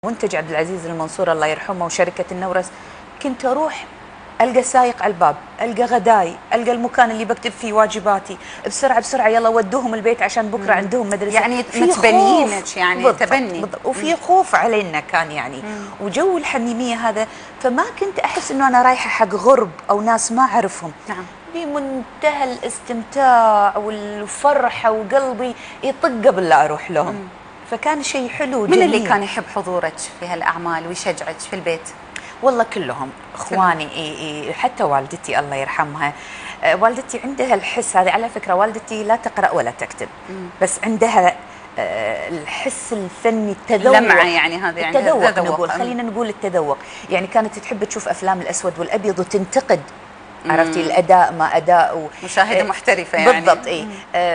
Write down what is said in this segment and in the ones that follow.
منتج عبد العزيز المنصور الله يرحمه وشركة النورس. كنت أروح ألقى سايق على الباب، ألقى غداي، ألقى المكان اللي بكتب فيه واجباتي، بسرعة بسرعة يلا ودوهم البيت عشان بكرة عندهم مدرسة. يعني متبنيينك، يعني بالضبط تبني بالضبط. وفي خوف علينا كان يعني وجو الحميمية هذا، فما كنت أحس إنه أنا رايحة حق غرب أو ناس ما أعرفهم. نعم. بمنتهى الاستمتاع والفرحة وقلبي يطق قبل لا أروح لهم. فكان شيء حلو من جميل. اللي كان يحب حضورك في هالأعمال ويشجعك في البيت؟ والله كلهم اخواني، حتى والدتي الله يرحمها. والدتي عندها الحس هذا. على فكره والدتي لا تقرا ولا تكتب، بس عندها الحس الفني، التذوق، لمعه يعني هذا، يعني التذوق نقول، خلينا نقول التذوق. يعني كانت تحب تشوف افلام الاسود والابيض وتنتقد، عرفتي الاداء ما اداء مشاهده محترفه يعني. بالضبط. اي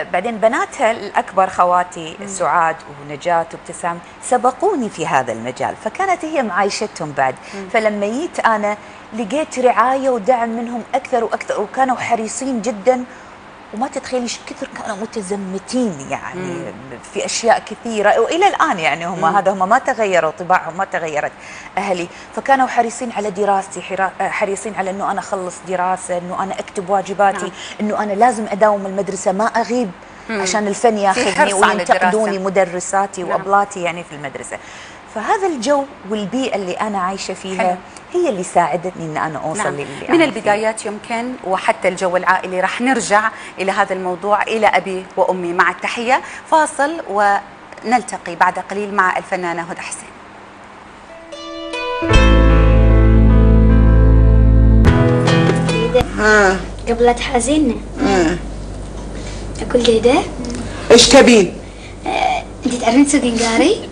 بعدين بناتها الاكبر خواتي سعاد ونجاة وابتسام سبقوني في هذا المجال، فكانت هي معايشتهم بعد. فلما جيت انا لقيت رعايه ودعم منهم اكثر واكثر، وكانوا حريصين جدا، وما تتخيلي ايش كثر كانوا متزمتين يعني في اشياء كثيره، والى الان يعني هم ما تغيروا، طباعهم ما تغيرت. اهلي فكانوا حريصين على دراستي، حريصين على انه انا اخلص دراسه، انه انا اكتب واجباتي، انه انا لازم اداوم المدرسه ما اغيب عشان الفن ياخذني وينتقدوني مدرساتي وابلاتي يعني في المدرسه. فهذا الجو والبيئه اللي انا عايشه فيها هي اللي ساعدتني ان انا اوصل للي من البدايات يمكن، وحتى الجو العائلي. راح نرجع الى هذا الموضوع، الى ابي وامي. مع التحيه فاصل ونلتقي بعد قليل مع الفنانه هدى حسين. قبل لا تحازيننا اكل ديده. ايش تبين؟ انت تعرفين تسوقين قاري؟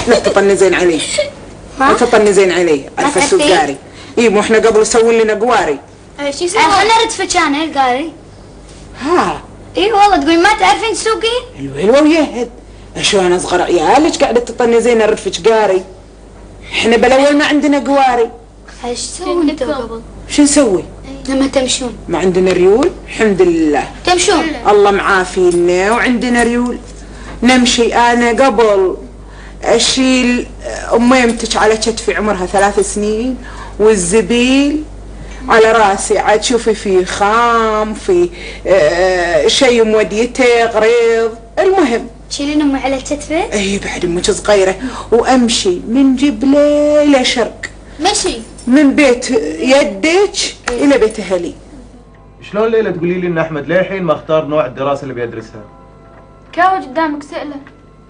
لا تطنزين عليه. لا تطنزين عليه. عارفه السوق قاري؟ اي مو احنا قبل يسوون لنا قواري. ايش يسوون؟ انا ردفك انا القاري. ها اي والله تقولين ما تعرفين تسوقين؟ الولوه ويهد. شو انا اصغر عيالك قاعده تطنزين ردفك قاري؟ احنا بالاول ما عندنا قواري. ايش تسوون انتم قبل؟ شو نسوي؟ لما تمشون ما عندنا ريول الحمد لله. تمشون؟ الله معافينا وعندنا ريول. نمشي. انا قبل اشيل اميمتك على كتفي عمرها 3 سنين، والزبيل على راسي، عاد شوفي في خام، في شيء موديته غريض. المهم تشيلين امي على كتفك؟ اي بعد امك صغيره، وامشي من جبله الى شرق. مشي من بيت يدك الى بيت اهلي. شلون ليلى تقولي لي ان احمد للحين ما اختار نوع الدراسه اللي بيدرسها؟ كاوج قدامك سأله.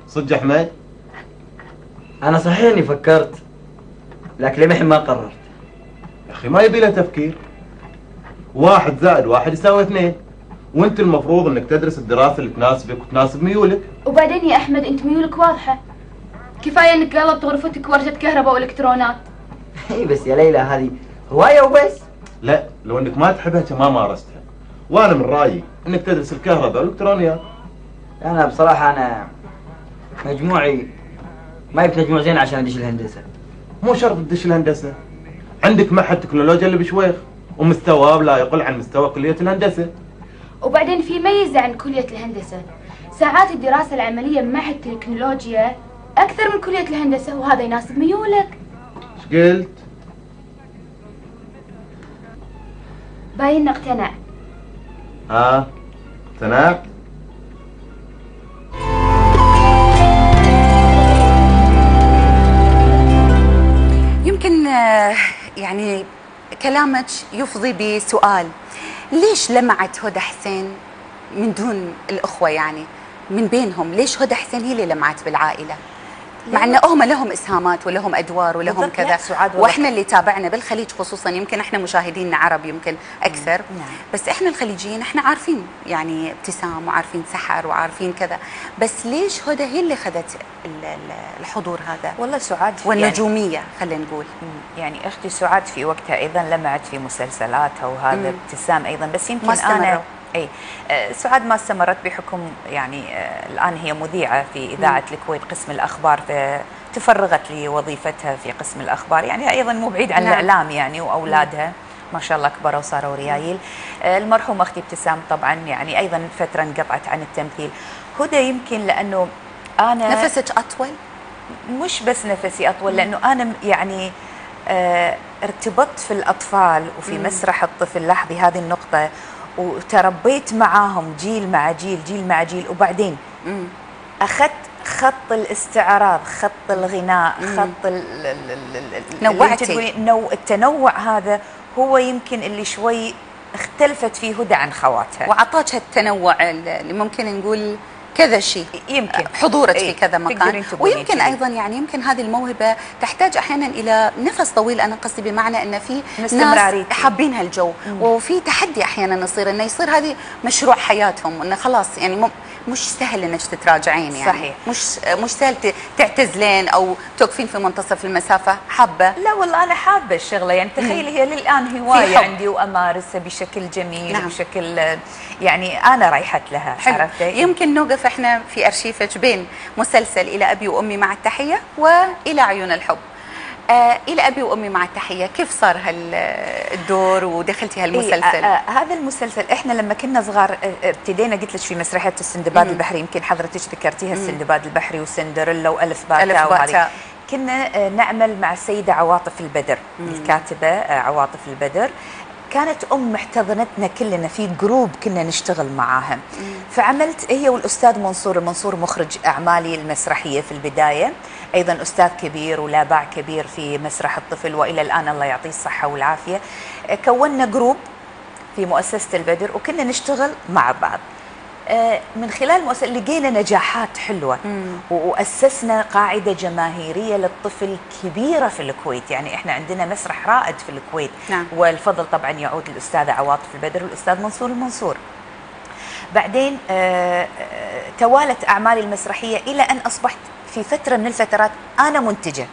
صدق احمد؟ انا صحيح اني فكرت، لكن للحين ما قررت. يا اخي ما يبي له تفكير. 1 زائد 1 يساوي 2، وانت المفروض انك تدرس الدراسه اللي تناسبك وتناسب ميولك. وبعدين يا احمد انت ميولك واضحه، كفايه انك قلبت غرفتك ورشه كهرباء والكترونات. اي بس يا ليلى هذه هوايه وبس. لا، لو انك ما تحبها ما مارستها. وانا من رايي انك تدرس الكهرباء والالكترونيات. انا بصراحه انا مجموعي ما يبي مجموع زين عشان ادش الهندسه. مو شرط تدش الهندسه، عندك معهد تكنولوجيا اللي بشويخ ومستواه لا يقل عن مستوى كليه الهندسه. وبعدين في ميزه عن كليه الهندسه، ساعات الدراسه العمليه بمعهد التكنولوجيا اكثر من كليه الهندسه، وهذا يناسب ميولك. ايش قلت؟ باين اقتنع. اقتنعت؟ يمكن يعني كلامك يفضي بسؤال، ليش لمعت هدى حسين من دون الأخوة؟ يعني من بينهم ليش هدى حسين هي اللي لمعت بالعائلة؟ مع ان هم لهم اسهامات ولهم ادوار ولهم كذا، واحنا اللي تابعنا بالخليج خصوصا، يمكن احنا مشاهدينا عرب يمكن اكثر. بس احنا الخليجيين احنا عارفين يعني ابتسام وعارفين سحر وعارفين كذا، بس ليش هدى هي اللي اخذت الحضور هذا؟ والله سعاد والنجوميه يعني خلينا نقول. يعني اختي سعاد في وقتها ايضا لمعت في مسلسلاتها، وهذا ابتسام ايضا، بس يمكن انا اي سعاد ما استمرت بحكم يعني الان هي مذيعه في اذاعه الكويت قسم الاخبار، فتفرغت لوظيفتها في قسم الاخبار. يعني ايضا مو بعيد عن الاعلام يعني، واولادها ما شاء الله كبروا وصاروا ريايل. المرحومه اختي ابتسام طبعا يعني ايضا فتره انقطعت عن التمثيل. هدى يمكن لانه انا نفسك اطول مش بس نفسي أطول، لأنه أنا يعني ارتبطت في الأطفال وفي مسرح الطفل، لاحظي هذه النقطة، وتربيت معاهم جيل مع جيل جيل مع جيل، وبعدين أخذت خط الاستعراض، خط الغناء، خط نوعتي. التنوع هذا هو يمكن اللي شوي اختلفت فيه هدى عن خواتها، وعطاك التنوع اللي ممكن نقول كذا شيء، يمكن حضورك في كذا مكان، ويمكن جديد. ايضا يعني يمكن هذه الموهبه تحتاج احيانا الى نفس طويل، انا قصدي بمعنى ان في ناس حابين هالجو، وفي تحدي احيانا يصير هذه مشروع حياتهم، انه خلاص يعني مش سهل انك تتراجعين، يعني صحيح. مش سهل تعتزلين او توقفين في منتصف المسافه. حابه؟ لا والله انا حابه الشغله، يعني تخيلي هي للان هوايه عندي وامارسها بشكل جميل. نعم. بشكل يعني انا رايحت لها. عرفتي؟ يمكن نوقف احنا في ارشيفك بين مسلسل الى ابي وامي مع التحيه والى عيون الحب. الى ابي وامي مع التحيه، كيف صار هالدور ودخلتي هالمسلسل؟ هذا المسلسل احنا لما كنا صغار ابتدينا، قلت لك في مسرحيه السندباد البحري، يمكن حضرتك ذكرتيها، السندباد البحري وسندريلا والف باتا. كنا نعمل مع السيده عواطف البدر، الكاتبه عواطف البدر، كانت محتضنتنا كلنا في جروب كنا نشتغل معاها. فعملت هي والاستاذ منصور مخرج اعمالي المسرحيه في البدايه، ايضا استاذ كبير ولا باع كبير في مسرح الطفل، والى الان الله يعطيه الصحه والعافيه. كونا جروب في مؤسسه البدر وكنا نشتغل مع بعض. من خلال المؤسسه لقينا نجاحات حلوه، واسسنا قاعده جماهيريه للطفل كبيره في الكويت، يعني احنا عندنا مسرح رائد في الكويت. نعم. والفضل طبعا يعود للاستاذه عواطف البدر والاستاذ منصور. بعدين توالت اعمالي المسرحيه الى ان اصبحت في فتره من الفترات انا منتجه.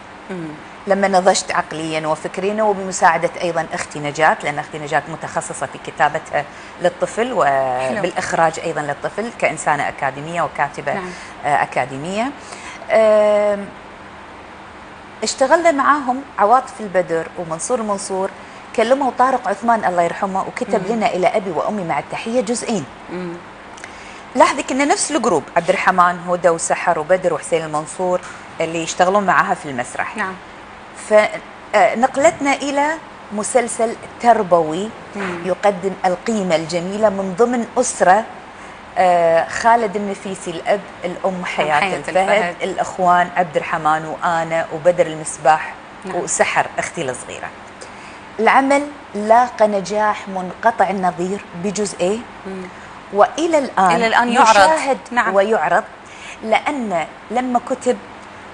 لما نضجت عقليا وفكريا، وبمساعده ايضا اختي نجاة، لان اختي نجاة متخصصه في كتابتها للطفل وبالاخراج ايضا للطفل كانسانه اكاديميه وكاتبه. نعم. اكاديميه. اشتغلنا معاهم عواطف البدر ومنصور كلموا طارق عثمان الله يرحمه وكتب لنا الى ابي وامي مع التحيه جزئين. لاحظي كنا نفس الجروب، عبد الرحمن هدى وسحر وبدر وحسين المنصور اللي يشتغلون معها في المسرح. نعم. فنقلتنا إلى مسلسل تربوي يقدم القيمة الجميلة من ضمن أسرة، خالد النفيسي الأب، الأم حياة الفهد، الأخوان عبد الرحمن وأنا وبدر المصباح. نعم. وسحر أختي الصغيرة. العمل لاقى نجاح منقطع النظير بجزئيه، وإلى الآن يشاهد. نعم. ويعرض، لأن لما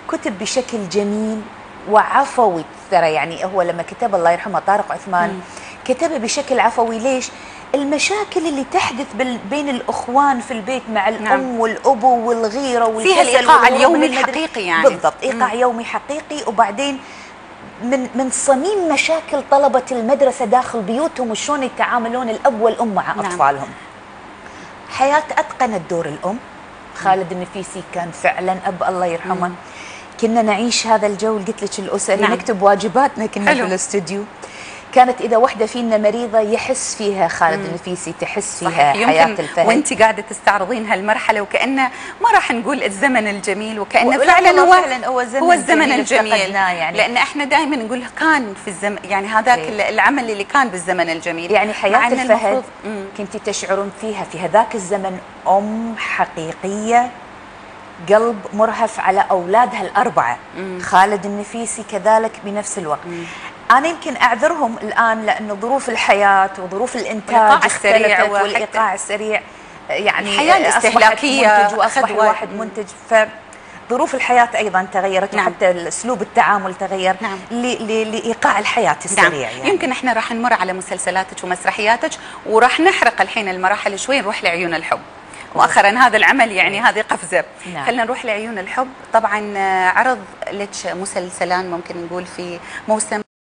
كتب بشكل جميل وعفوي، ترى يعني هو لما كتب الله يرحمه طارق عثمان كتبه بشكل عفوي. ليش؟ المشاكل اللي تحدث بين الأخوان في البيت مع الأم. نعم. والأبو والغيرة والكسل فيها الإيقاع اليومي الحقيقي، يعني بالضبط إيقاع يومي حقيقي. وبعدين من صميم مشاكل طلبة المدرسة داخل بيوتهم وشون يتعاملون الأب والأم مع أطفالهم. حياة أتقنت دور الأم. خالد النفيسي كان فعلا أب الله يرحمه. كنا نعيش هذا الجو اللي قلت لك الأسري. نعم. نكتب واجباتنا كنا في الاستوديو. كانت إذا واحدة فينا مريضة يحس فيها خالد النفيسي، تحس فيها حياة الفهد. وانت قاعدة تستعرضين هالمرحلة وكأنه ما راح نقول الزمن الجميل، وكأنه فعلا هو الزمن الجميل. يعني لأن احنا دائما نقول كان في الزمن، يعني هذاك العمل اللي كان بالزمن الجميل. يعني حياة الفهد كنت تشعرون فيها في هذاك الزمن أم حقيقية، قلب مرهف على أولادها الأربعة. خالد النفيسي كذلك بنفس الوقت. أنا يمكن أعذرهم الآن لأنه ظروف الحياة وظروف الإنتاج اختلفت، والإيقاع السريع، يعني الحياة الاستهلاكية وأصبح الواحد منتج، فظروف الحياة أيضا تغيرت. نعم. وحتى أسلوب التعامل تغير. نعم. لإيقاع الحياة السريع. نعم. يعني يمكن إحنا راح نمر على مسلسلاتك ومسرحياتك، وراح نحرق الحين المراحل شوي، نروح لعيون الحب. مؤخرا هذا العمل يعني هذه قفزه. نعم. خلينا نروح لعيون الحب. طبعا عرض لك مسلسلان ممكن نقول في موسم